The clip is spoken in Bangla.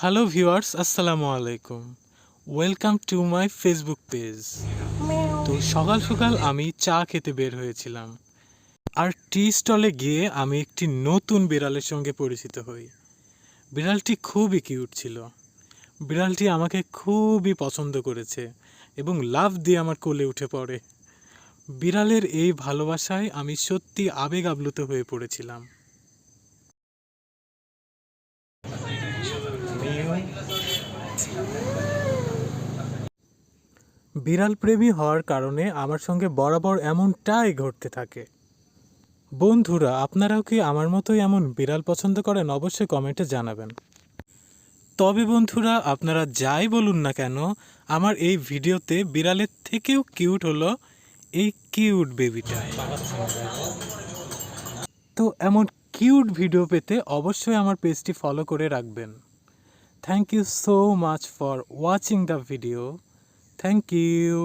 হ্যালো ভিউয়ার্স, আসসালামু আলাইকুম। Welcome to my Facebook page. তো সকাল সকাল আমি চা খেতে বের হয়েছিলাম, আর টি স্টলে গিয়ে আমি একটি নতুন বিড়ালের সঙ্গে পরিচিত হই। বিড়ালটি খুবই কিউট ছিল। বিড়ালটি আমাকে খুবই পছন্দ করেছে এবং লাফ দিয়ে আমার কোলে উঠে পড়ে। বিড়ালের এই ভালোবাসায় আমি সত্যি আবেগ আপ্লুত হয়ে পড়েছিলাম। বিড়াল প্রেমী হওয়ার কারণে আমার সঙ্গে বরাবর এমনটাই ঘটতে থাকে। বন্ধুরা, আপনারাও কি আমার মতোই এমন বিড়াল পছন্দ করেন? অবশ্যই কমেন্টে জানাবেন। তবে বন্ধুরা, আপনারা যাই বলুন না কেন, আমার এই ভিডিওতে বিড়ালের থেকেও কিউট হলো এই কিউট বেবিটা। তো এমন কিউট ভিডিও পেতে অবশ্যই আমার পেজটি ফলো করে রাখবেন। Thank you so much for watching the video. Thank you.